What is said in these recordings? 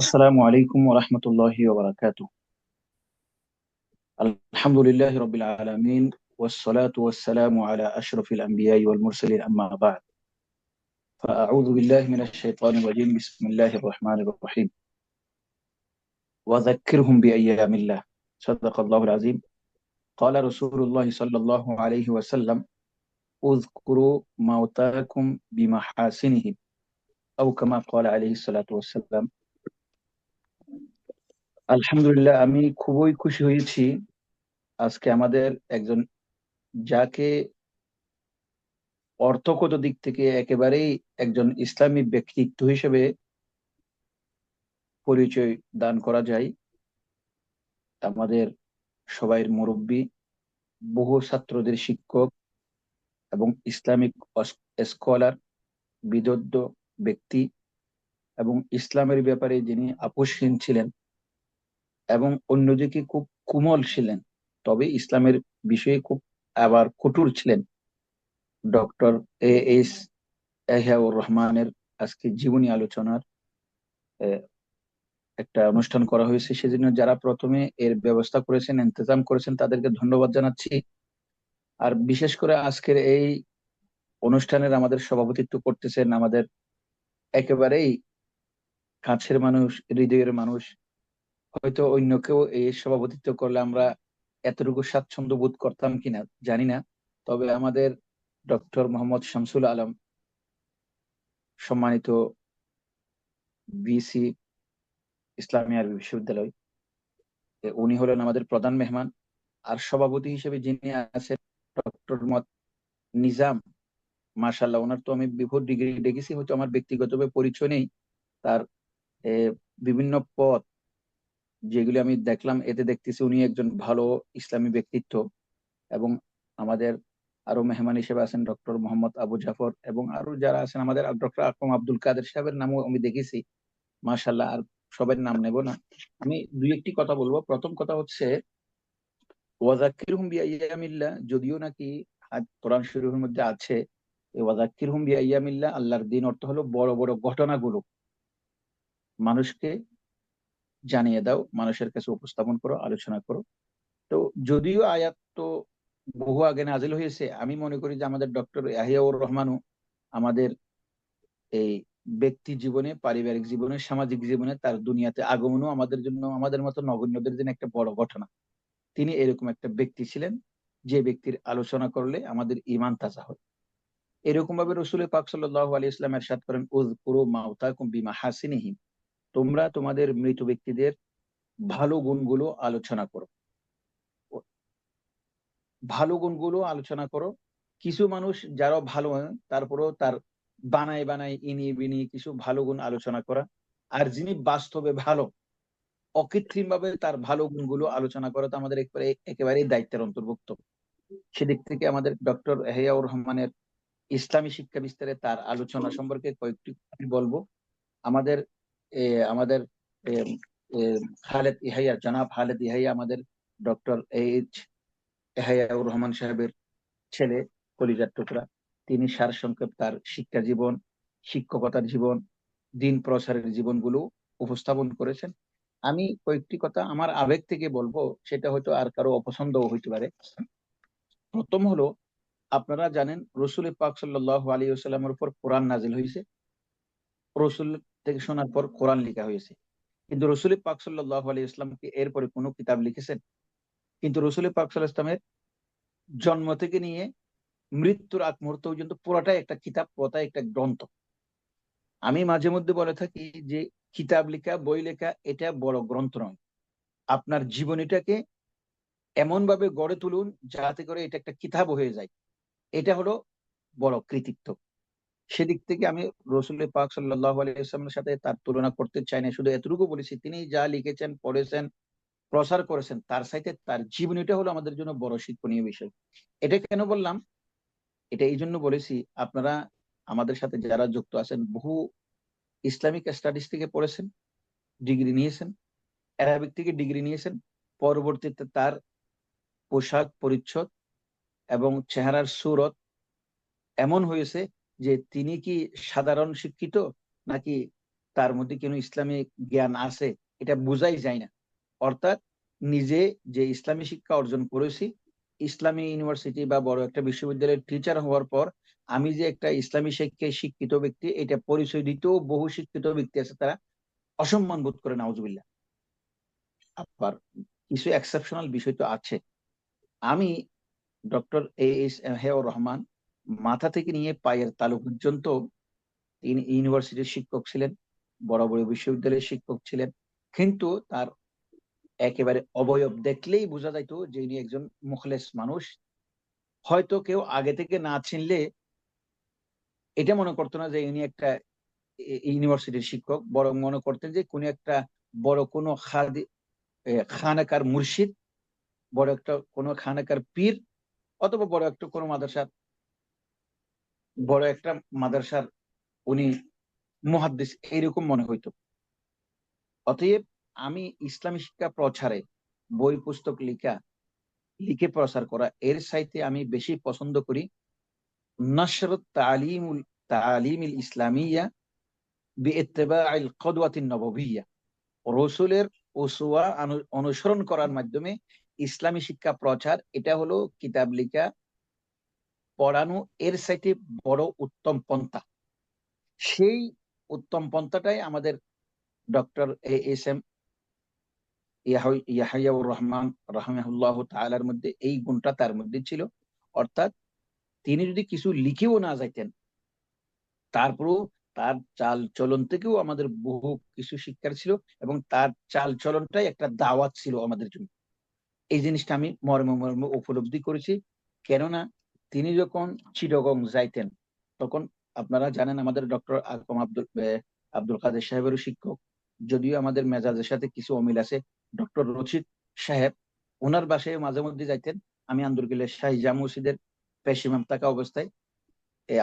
السلام عليكم ورحمة الله وبركاته. الحمد لله رب العالمين، والصلاة والسلام على أشرف الأنبياء والمرسلين، أما بعد. فأعوذ بالله من الشيطان الرجيم. بسم الله الرحمن الرحيم. وذكرهم بأيام الله. صدق الله العظيم. قال رسول الله صلى الله عليه وسلم: اذكروا موتاكم بمحاسنهم، أو كما قال عليه الصلاة والسلام. আলহামদুলিল্লাহ, আমি খুবই খুশি হয়েছি আজকে আমাদের একজন, যাকে অর্থগত দিক থেকে একেবারেই একজন ইসলামী ব্যক্তিত্ব হিসেবে পরিচয় দান করা যায়, আমাদের সবাই মুরব্বী, বহু ছাত্রদের শিক্ষক এবং ইসলামিক স্কলার, বিদগ্ধ ব্যক্তি, এবং ইসলামের ব্যাপারে যিনি আপোষহীন ছিলেন এবং অন্যদিকে খুব কোমল ছিলেন, তবে ইসলামের বিষয়ে খুব আবার কঠোর ছিলেন, ডক্টর এ এস ইয়াহিয়াউর রহমানের আজকে জীবনী আলোচনার একটা অনুষ্ঠান করা হয়েছে। সেজন্য যারা প্রথমে এর ব্যবস্থা করেছেন, ইন্তজাম করেছেন, তাদেরকে ধন্যবাদ জানাচ্ছি। আর বিশেষ করে আজকের এই অনুষ্ঠানের আমাদের সভাপতিত্ব করতেছেন আমাদের একেবারেই কাছের মানুষ, হৃদয়ের মানুষ। হয়তো অন্য কেউ এই সভাপতিত্ব করলে আমরা এতটুকু স্বাচ্ছন্দ্য বোধ করতাম কিনা জানি না, তবে আমাদের ডক্টর মোহাম্মদ শামসুল আলম, সম্মানিত বিসি, ইসলামী আরবি বিশ্ববিদ্যালয়, উনি হলেন আমাদের প্রধান মেহমান। আর সভাপতি হিসেবে যিনি আছেন ডক্টর নিজাম, মাশাল্লাহ, ওনার তো আমি বিফোর ডিগ্রি দেখেছি, হয়তো আমার ব্যক্তিগতভাবে পরিচয় নেই। তার এ, বিভিন্ন পদ যেগুলি আমি দেখলাম, এতে দেখতেছি উনি একজন ভালো ইসলামী ব্যক্তিত্ব। এবং আমাদের আরো মেহমান হিসেবে আছেন ডক্টর মোহাম্মদ আবু জাফর, এবং আরো যারা আছেন, আমাদের ডক্টর আকরম আব্দুল কাদের সাহেবের নামও আমি দেখেছি। মাশাল্লাহ, আর সবার নাম নেব না, আমি দুই একটি কথা বলবো। প্রথম কথা হচ্ছে, ওয়াজাক্কিরহুম বিআইয়ামিল্লাহ, যদিও নাকি কোরআন শরীফের মধ্যে আছে ওয়াজাক্কিরহুম বিআইয়ামিল্লাহ, আল্লাহর দিন অর্থ হলো বড় বড় ঘটনাগুলো মানুষকে জানিয়ে দাও, মানুষের কাছে উপস্থাপন করো, আলোচনা করো। তো যদিও আয়াত তো বহু আগে নাজিল হয়েছে, আমি মনে করি যে আমাদের ডক্টর ইয়াহিয়াউর রহমানও আমাদের এই ব্যক্তি জীবনে, পারিবারিক জীবনে, সামাজিক জীবনে তার দুনিয়াতে আগমনও আমাদের জন্য, আমাদের মতো নগণ্যদের জন্য একটা বড় ঘটনা। তিনি এরকম একটা ব্যক্তি ছিলেন যে ব্যক্তির আলোচনা করলে আমাদের ঈমান তাজা হয়। এরকম ভাবে রসুল পাক সাল্লাল্লাহু আলাইহি ওয়াসাল্লাম ইরশাদ করেন, উযকুরু মাউতাকুম বিমাহাসিনিহিম, তোমরা তোমাদের মৃত ব্যক্তিদের ভালো গুণগুলো আলোচনা করো, ভালো গুণগুলো আলোচনা করো। কিছু মানুষ যারা ভালো হয়, তারপরেও তার বানায় বানায় ইনিয়ে বিনিয়ে কিছু ভালো গুণ আলোচনা করা। আর যিনি বাস্তবে ভালো, অকৃত্রিম ভাবে তার ভালো গুণগুলো আলোচনা করা তো আমাদের একেবারেই দায়িত্বের অন্তর্ভুক্ত। সেদিক থেকে আমাদের ডক্টর এহিয়াউর রহমানের ইসলামী শিক্ষা বিস্তারে তার আলোচনা সম্পর্কে কয়েকটি আমি বলবো। আমাদের এ, আমাদের এ, এ, খালেদ ইহাইয়া, জনাব খালেদ ইহাইয়া, আমাদের ডক্টর এহিয়াউর রহমান সাহেবের ছেলে, কলিজার টুকরা। তিনি সারসংক্ষেপ তার শিক্ষা জীবন, শিক্ষকতার জীবন, দিন প্রচারের জীবনগুলো উপস্থাপন করেছেন। আমি কয়েকটি কথা আমার আবেগ থেকে বলবো, সেটা হয়তো আর কারো অপছন্দও হইতে পারে। প্রথম হলো, আপনারা জানেন রসুল পাক সাল্লাল্লাহু আলাইহি ওয়াসাল্লামের উপর কোরআন নাজিল হয়েছে, রসুল থেকে শোনার পর কোরআন লেখা হয়েছে। কিন্তু রসুল পাক সাল্লাল্লাহু আলাইহি ওয়াসাল্লাম কি এরপরে কোনো কিতাব লিখেছেন? কিন্তু রসুল পাক সাল্লাল্লাহু আলাইহি ওয়াসাল্লামের জন্ম থেকে নিয়ে মৃত্যুর আগ মুহূর্ত পর্যন্ত পুরোটাই একটা কিতাব, পুরোটাই একটা গ্রন্থ। আমি মাঝে মধ্যে বলে থাকি যে কিতাব লেখা, বই লেখা এটা বড় গ্রন্থ নয়। আপনার জীবনীটাকে এমন ভাবে গড়ে তুলুন যাতে করে এটা একটা কিতাব হয়ে যায়, এটা হলো বড় কৃতিত্ব। সেদিক থেকে আমি রসুল পাক সাল্লাল্লাহু আলাইহি ওয়াসাল্লামের সাথে তার তুলনা করতে চাই না, শুধু এতটুকু বলেছি তিনি যা লিখেছেন, পড়েছেন, প্রচার করেছেন, তার সাথে তার জীবনীটা হলো আমাদের জন্য বড় শিক্ষণীয় বিষয়। এটা কেন বললাম? এটা এই জন্য বলেছি, আপনারা আমাদের সাথে যারা যুক্ত আছেন, বহু ইসলামিক স্টাডিজ থেকে পড়েছেন, ডিগ্রি নিয়েছেন, অ্যারাবিক থেকে ডিগ্রি নিয়েছেন। পরবর্তীতে তার পোশাক পরিচ্ছদ এবং চেহারার সুরত এমন হয়েছে যে তিনি কি সাধারণ শিক্ষিত, নাকি তার মধ্যে কোনো ইসলামী জ্ঞান আছে এটা বোঝাই যায় না। অর্থাৎ নিজে যে ইসলামী শিক্ষা অর্জন করেছি, ইসলামী ইউনিভার্সিটি বা বড় একটা বিশ্ববিদ্যালয়ের টিচার হওয়ার পর আমি যে একটা ইসলামী শিক্ষায় শিক্ষিত ব্যক্তি এটা পরিচয় দিতেও বহু শিক্ষিত ব্যক্তি আছে, তারা অসম্মান বোধ করে, নাউজুবিল্লাহ। আবার কিছু এক্সেপশনাল বিষয় তো আছে। আমি ডক্টর এস হেওর রহমান মাথা থেকে নিয়ে পায়ের তালু পর্যন্ত তিনি ইউনিভার্সিটির শিক্ষক ছিলেন, বড় বড় বিশ্ববিদ্যালয়ের শিক্ষক ছিলেন, কিন্তু তার একেবারে অবয়ব দেখলেই বোঝা যাইতো যে ইনি একজন মুখলেস মানুষ। হয়তো কেউ আগে থেকে না চিনলে এটা মনে করতো না যে ইনি একটা ইউনিভার্সিটির শিক্ষক, বরং মনে করতেন যে কোন একটা বড় কোনো খানাকার মুর্শিদ, বড় একটা কোনো খানাকার পীর, অথবা বড় একটা মাদ্রাসার উনি মুহাদ্দিস, এইরকম মনে হইতো। অতএব আমি ইসলামী শিক্ষা প্রচারে বই পুস্তক লিখে প্রচার করা এর চাইতে আমি বেশি পছন্দ করি নশরত তালিমুল ইসলামিয়া বিইত্তিবাইল কদওয়াতিন নববিয়্যা, রসুলের উসওয়া অনুসরণ করার মাধ্যমে ইসলামী শিক্ষা প্রচার। এটা হলো কিতাব লিখা, পড়ানো এর চাইতে বড় উত্তম পন্থা। সেই উত্তম পন্থাটাই আমাদের ডক্টর এস এম ইয়াহিয়াউর রহমান রাহিমাহুল্লাহ তাআলার মধ্যে এই গুণটা তার মধ্যে ছিল। অর্থাৎ তিনি যদি কিছু লিখেও না যাইতেন, তারপরেও তার চাল চলন থেকেও আমাদের বহু কিছু শিক্ষার ছিল, এবং তার চাল চলনটাই একটা দাওয়াত ছিল আমাদের জন্য। এই জিনিসটা আমি মর্মে মর্মে উপলব্ধি করেছি। কেননা তিনি যখন চিটাগং যাইতেন, তখন আপনারা জানেন আমাদের ডক্টর আকম আব্দুল কাদের সাহেবেরও শিক্ষক, যদিও আমাদের মেজাজের সাথে কিছু অমিল আছে। ডক্টর রশিদ সাহেব, ওনার বাসায় মাঝে মধ্যে যাইতেন। আমি আন্দরকিল্লার শাহী জামে মসজিদের পেশ ইমাম থাকা অবস্থায়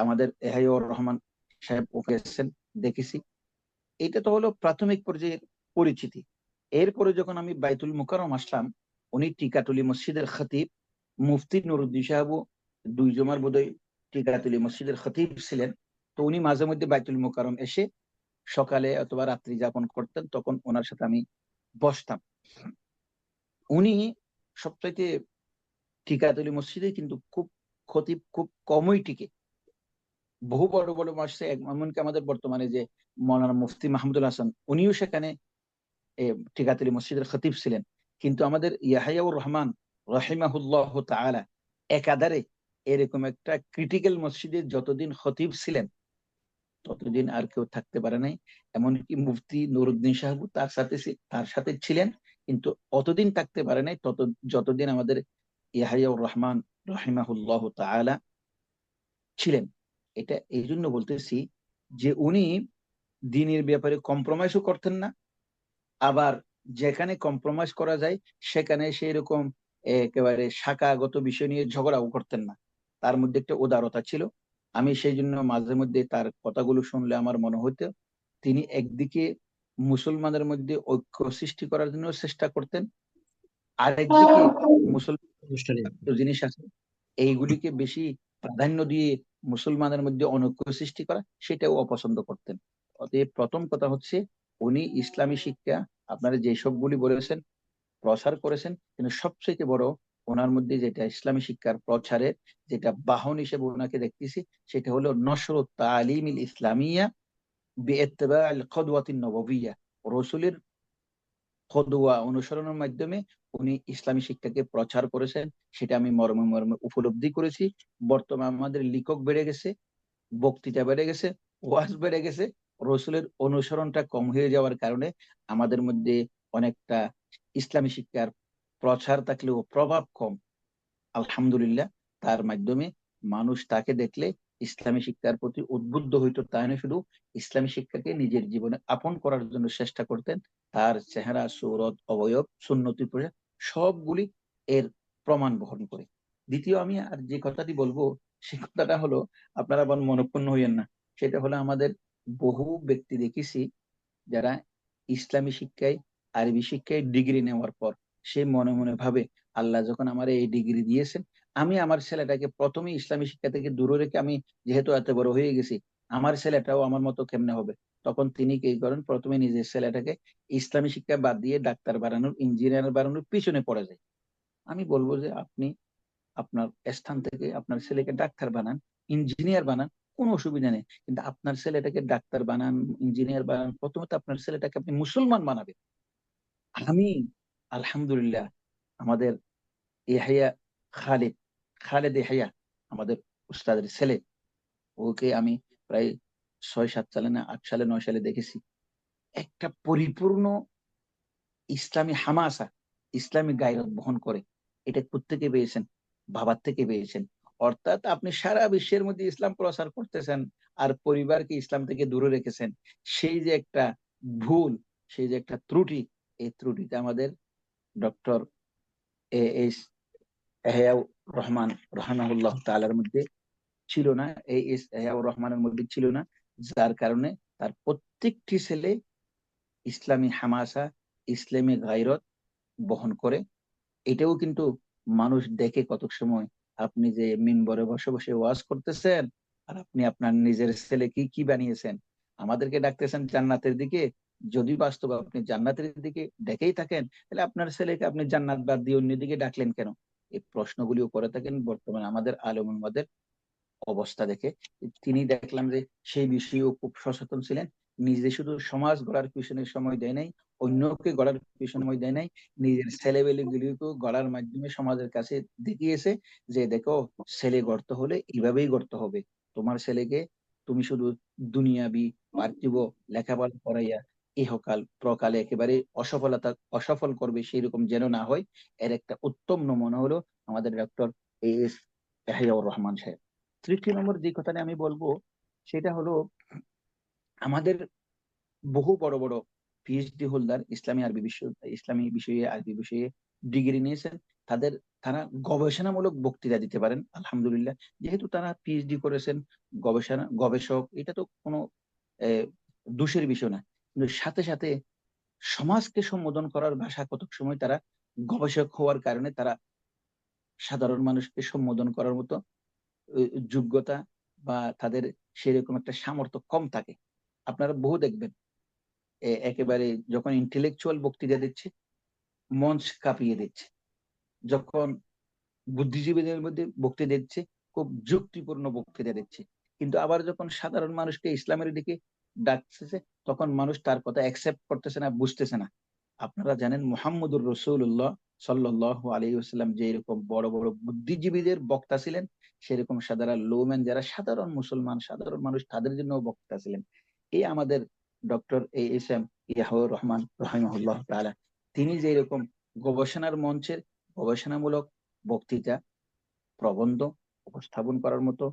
আমাদের এহাইয়ুর রহমান সাহেব ওকেছেন, দেখেছি। এটা তো হলো প্রাথমিক পর্যায়ের পরিচিতি। এরপরে যখন আমি বাইতুল মুকাররম আসলাম, উনি টিকাতুলি মসজিদের খতিব, মুফতি নুরুদ্দিন সাহেবও 2 জুমার বোধহয় টিকাতুলি মসজিদের খতিব ছিলেন। তো উনি মাঝে মধ্যে বাইতুল মুকাররম এসে সকালে অথবা রাত্রি যাপন করতেন, তখন ওনার সাথে আমি বসতাম। উনি সবচাইতে টিকাতুলি মসজিদে কিন্তু খতিব খুব কমই টিকে। বহু বড় বড় মাসে, এমনকি আমাদের বর্তমানে যে মৌলানা মুফতি মাহমুদুল হাসান, উনিও সেখানে টিকাতুলি মসজিদের খতিব ছিলেন। কিন্তু আমাদের ইয়াহিয়াউর রহমান রাহিমাহুল্লাহ তাআলা একাধারে এরকম একটা ক্রিটিক্যাল মসজিদে যতদিন খতিব ছিলেন, ততদিন আর কেউ থাকতে পারে নাই। এমনকি মুফতি নুরুদ্দিন সাহেব তার সাথে ছিলেন, কিন্তু অতদিন থাকতে পারে নাই যতদিন আমাদের ইয়াহিয়াউর রহমান রাহিমাহুল্লাহ তাআলা ছিলেন। এটা এই জন্য বলতেছি যে উনি দিনের ব্যাপারে কম্প্রোমাইজও করতেন না, আবার যেখানে কম্প্রোমাইজ করা যায় সেখানে সেই রকম একেবারে শাখাগত বিষয় নিয়ে ঝগড়াও করতেন না। তার মধ্যে একটা উদারতা ছিল। আমি সেই জন্য মাঝে মধ্যে তার কথাগুলো শুনলে আমার মনে হতো তিনি একদিকে মুসলমানের মধ্যে ঐক্য সৃষ্টি করার জন্য চেষ্টা করতেন, আরেকদিকে মুসলমান অনুষ্ঠানে জিনিস আছে এইগুলিকে বেশি প্রাধান্য দিয়ে মুসলমানের মধ্যে অনৈক্য সৃষ্টি করা, সেটাও অপছন্দ করতেন। অতএব প্রথম কথা হচ্ছে উনি ইসলামী শিক্ষা, আপনারা যে সবগুলি বলেছেন, প্রচার করেছেন, কিন্তু সবচেয়ে বড় ওনার মধ্যে যেটা ইসলামী শিক্ষার প্রচারের যেটা বাহন হিসেবে ওনাকে দেখতেছি, সেটা হলো নশরুত তালিমিল ইসলামিয়া বিইত্তিবাইল কদওয়াতিন নববিয়্যা, রসুলের কদওয়া অনুসরণের মাধ্যমে উনি ইসলামী শিক্ষাকে প্রচার করেছেন। সেটা আমি মর্মে মর্মে উপলব্ধি করেছি। বর্তমানে আমাদের লেখক বেড়ে গেছে, বক্তৃতা বেড়ে গেছে, ওয়াজ বেড়ে গেছে, রসুলের অনুসরণটা কম হয়ে যাওয়ার কারণে আমাদের মধ্যে অনেকটা ইসলামী শিক্ষার প্রচার থাকলেও প্রভাব কম। আলহামদুলিল্লাহ, তার মাধ্যমে মানুষ তাকে দেখলে ইসলামী শিক্ষার প্রতি উদ্বুদ্ধ হইতো, তাই না শুধু ইসলামী শিক্ষাকে নিজের জীবনে আপন করার জন্য চেষ্টা করতেন। তার চেহারা, সৌরত, অবয়ব, সুন্নতি পোশাক সবগুলি এর প্রমাণ বহন করে। দ্বিতীয় আমি আর যে কথাটি বলবো, সে কথাটা হলো, আপনারা আবার মনঃক্ষুণ্ণ হইয়েন না, সেটা হলো আমাদের বহু ব্যক্তি দেখেছি যারা ইসলামী শিক্ষায়, আরবি শিক্ষায় ডিগ্রি নেওয়ার পর সে মনে মনে ভাবে, আল্লাহ যখন আমার এই ডিগ্রি দিয়েছেন, আমি আমার ছেলেটাকে প্রথমে ইসলামী শিক্ষা থেকে দূরে রেখে, আমি যেহেতু এত বড় হয়ে গেছি, আমার ছেলেটাও আমার মতো কেমনে হবে, তখন তিনি কি করেন, প্রথমে নিজের ছেলেটাকে ইসলামী শিক্ষা বাদ দিয়ে ডাক্তার বানানোর, ইঞ্জিনিয়ার বানানোর পিছনে পড়ে যায়। আমি বলবো যে আপনি আপনার স্থান থেকে আপনার ছেলেকে ডাক্তার বানান, ইঞ্জিনিয়ার বানান, কোনো অসুবিধা নেই, কিন্তু আপনার ছেলেটাকে ডাক্তার বানান, ইঞ্জিনিয়ার বানান, প্রথমত আপনার ছেলেটাকে আপনি মুসলমান বানাবেন। আমি আলহামদুলিল্লাহ আমাদের ইয়াহিয়া খালিদ, খালেদ ইয়াহিয়া, আমাদের উস্তাদের ছেলে, ওকে আমি প্রায় 6-7 সালে না 8 সালে 9 সালে দেখেছি। একটা পরিপূর্ণ ইসলামী হামাসা, ইসলামী গায়রত বহন করে। এটা কোত্থেকে পেয়েছেন? বাবার থেকে পেয়েছেন। অর্থাৎ আপনি সারা বিশ্বের মধ্যে ইসলাম প্রচার করতেছেন আর পরিবারকে ইসলাম থেকে দূরে রেখেছেন। সেই যে একটা ভুল, সেই যে একটা ত্রুটি, এই ত্রুটিতে আমাদের ডক্টর এস এহয়াউর রহমান রহমাহুল্লাহ তাআলার মধ্যে ছিল না, এস এহয়াউর রহমানের মধ্যে ছিল না। যার কারণে তার প্রত্যেকটি ছেলে ইসলামী হামাসা, ইসলামী গায়রত বহন করে। এটাও কিন্তু মানুষ দেখে কতক সময়। আপনি যে মিম্বরে বসে বসে ওয়াজ করতেছেন, আর আপনি আপনার নিজের ছেলে কি কি বানিয়েছেন, আমাদেরকে ডাকতেছেন জান্নাতের দিকে। যদি বাস্তব আপনি জান্নাতের দিকে ডেকেই থাকেন, তাহলে আপনার ছেলেকে আপনি জান্নাত বাদ দিয়ে অন্যদিকে ডাকলেন কেন? এই প্রশ্নগুলিও করে থাকেন বর্তমানে আমাদের আলেম ওলামাদের অবস্থা দেখে। তিনি দেখলাম যে সেই বিষয়েও খুব সচেতন ছিলেন। নিজে শুধু সমাজ গড়ার পিছনে সময় দেয় নাই, অন্যকে গড়ার পিছনে সময় দেয় নাই, নিজের ছেলেবেলে গুলিকেও গড়ার মাধ্যমে সমাজের কাছে দেখিয়েছে যে দেখো, ছেলে গড়তে হলে এইভাবেই গড়তে হবে। তোমার ছেলেকে তুমি শুধু দুনিয়াবি পার্থিব লেখাপড়া করাইয়া ইহকাল প্রকালে একেবারে অসফল করবে, সেই রকম যেন না হয়। এর একটা উত্তম নমুনা হলো আমাদের ডক্টর এস ইয়াহিয়াউর রহমান সাহেব। তৃতীয় নম্বর যে কথাটা আমি বলবো, সেটা হলো আমাদের বহু বড় বড় পিএইচডি হোল্ডার, ইসলামী বিষয়ে, আরবি বিষয়ে ডিগ্রি নিয়েছেন। তাদের তারা গবেষণামূলক বক্তৃতা দিতে পারেন আলহামদুলিল্লাহ। যেহেতু তারা পিএইচডি করেছেন, গবেষক, এটা তো কোনো আহ, দোষের বিষয় না। কিন্তু সাথে সাথে সমাজকে সম্বোধন করার ভাষা কতক সময় তারা গবেষক হওয়ার কারণে তারা সাধারণ মানুষকে সম্বোধন করার মতো যোগ্যতা বা তাদের সেরকম একটা সামর্থ্য কম থাকে। আপনারা বহু দেখবেন একেবারে যখন ইন্টেলেকচুয়াল বক্তৃতা দিচ্ছে, মঞ্চ কাঁপিয়ে দিচ্ছে। যখন বুদ্ধিজীবীদের মধ্যে বক্তৃতা দিচ্ছে, খুব যুক্তিপূর্ণ বক্তৃতা দিচ্ছে। কিন্তু আবার যখন সাধারণ মানুষকে ইসলামের দিকে ডাকতেছে, তখন মানুষ তার কথা অ্যাকসেপ্ট করতেছে না, বুঝতেছে না। আপনারা জানেন মুহাম্মদুর রাসূলুল্লাহ সাল্লাল্লাহু আলাইহি ওয়াসাল্লাম যে এরকম বড় বড় বুদ্ধিজীবীদের বক্তা ছিলেন, সেরকম সাধারণ লোম্যান যারা সাধারণ মুসলমান, সাধারণ মানুষ, তাদের জন্য বক্তা ছিলেন। এই আমাদের ডক্টর এস এম ইয়াহুর রহমান রহিমাহুল্লাহ তাআলা, তিনি যে এরকম গবেষণার মঞ্চের গবেষণামূলক বক্তৃতা, প্রবন্ধ উপস্থাপন করার মতো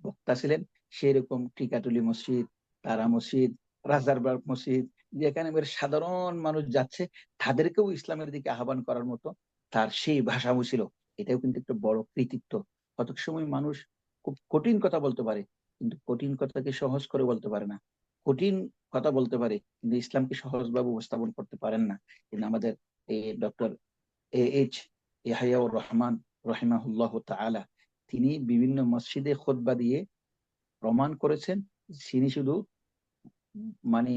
বক্তা ছিলেন। সেরকম টিকাটুলি মসজিদ, তারা মসজিদ, রাজারবাগ মসজিদ, যেখানে বের সাধারণ মানুষ যাচ্ছে, তাদেরকেও ইসলামের দিকে আহ্বান করার মতো তার সেই ভাষাও ছিল। এটাও কিন্তু একটা বড় কৃতিত্ব। কতক সময় মানুষ খুব কঠিন কথা বলতে পারে, কিন্তু কঠিন কথাকে সহজ করে বলতে পারে না। কঠিন কথা বলতে পারে, কিন্তু ইসলামকে সহজভাবে উপস্থাপন করতে পারেন না। কিন্তু আমাদের এই ডক্টর এইচ ইয়াহিয়াউর রহমান রহিমাহুল্লাহ তাআলা, তিনি বিভিন্ন মসজিদে খুতবা দিয়ে প্রমাণ করেছেন তিনি শুধু মানে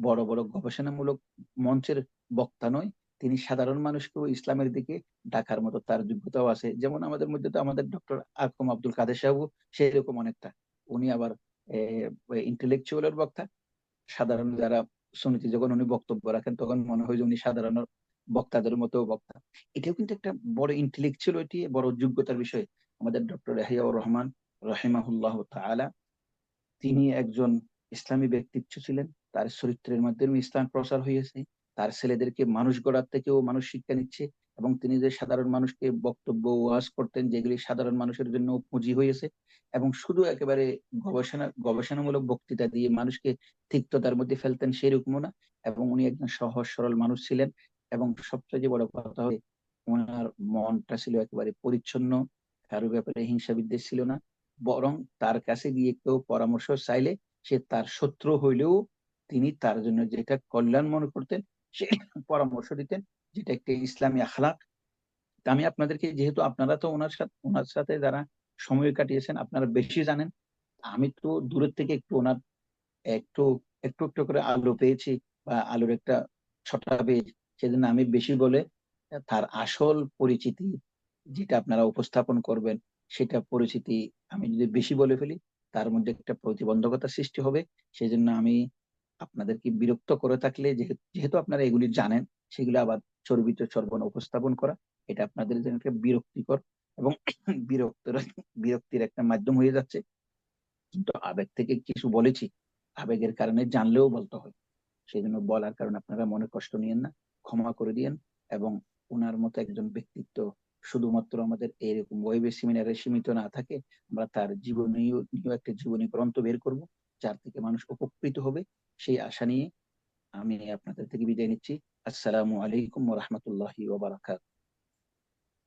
বড় বড় গবেষণামূলক মঞ্চের বক্তা নয়, তিনি সাধারণ মানুষকেও ইসলামের দিকে ডাকার মতো তার যোগ্যতাও আছে। যেমন আমাদের মধ্যে তো আমাদের ডক্টর আকম আব্দুল কাদের সাহেব সেরকম অনেকটা। উনি আবার ইন্টেলেকচুয়ালের বক্তা। সাধারণ যারা শুনেছি, যখন উনি বক্তব্য রাখেন তখন মনে হয় যে উনি সাধারণ বক্তাদের মতো বক্তা। এটাও কিন্তু একটা বড় ইন্টেলেকচুয়ালিটি, বড় যোগ্যতার বিষয়। আমাদের ডক্টর ইয়াহিয়াউর রহমান রহিমাহুল্লাহ তাআলা, তিনি একজন ইসলামী ব্যক্তিত্ব ছিলেন। তার চরিত্রের মাধ্যমে ইসলাম প্রচার হয়েছে। তার ছেলেদেরকে মানুষ গড়ার থেকেও মানুষ শিক্ষা নিচ্ছে। এবং তিনি যে সাধারণ মানুষকে বক্তব্য ওয়াজ করতেন, যেগুলি সাধারণ মানুষের জন্য পুঁজি হয়েছে। এবং শুধু একেবারে গবেষণামূলক বক্তৃতা দিয়ে মানুষকে তিক্ততার মধ্যে ফেলতেন সেরকমও না। এবং উনি একজন সহজ সরল মানুষ ছিলেন। এবং সবচেয়ে যে বড় কথা হয়, ওনার মনটা ছিল একেবারে পরিচ্ছন্ন, কারো ব্যাপারে হিংসা বিদ্বেষ ছিল না। বরং তার কাছে গিয়ে কেউ পরামর্শ চাইলে সে তার শত্রু হইলেও তিনি তার জন্য যেটা কল্যাণ মনে করতেন সে পরামর্শ দিতেন, যেটা একটা ইসলামী আখলাক। তা আমি আপনাদেরকে, যেহেতু আপনারা তো ওনার সাথে যারা সময় কাটিয়েছেন, আপনারা বেশি জানেন। আমি তো দূরের থেকে একটু ওনার একটু একটু একটু করে আলো পেয়েছি বা আলোর একটা ছটা পেয়েছি, সেজন্য আমি বেশি বলে তার আসল পরিচিতি যেটা আপনারা উপস্থাপন করবেন, সেটা পরিচিতি আমি যদি বেশি বলে ফেলি, তার মধ্যে একটা প্রতিবন্ধকতা সৃষ্টি হবে। সেজন্য আমি আপনাদেরকে বিরক্ত করে থাকলে, যেহেতু যেহেতু আপনারা এগুলি জানেন, সেগুলো আবার চর্বিত চর্বণ উপস্থাপন করা, এটা আপনাদের জন্য একটা বিরক্তিকর এবং বিরক্তর বিরক্তির একটা মাধ্যম হয়ে যাচ্ছে। কিন্তু আবেগ থেকে কিছু বলেছি, আবেগের কারণে জানলেও বলতে হয়, সেই জন্য বলার কারণে আপনারা মনে কষ্ট নিয়েন না, ক্ষমা করে দিয়েন। এবং ওনার মতো একজন ব্যক্তিত্ব শুধুমাত্র আমাদের এরকম ওয়েবের সেমিনারে সীমিত না থাকে, আমরা তার জীবনীয় একটা জীবনী গ্রন্থ বের করব, যার থেকে মানুষ উপকৃত হবে, সেই আশা নিয়ে আমি আপনাদের থেকে বিদায় নিচ্ছি। আসসালামু আলাইকুম ওয়া রাহমাতুল্লাহি ওয়া বারাকাতুহু।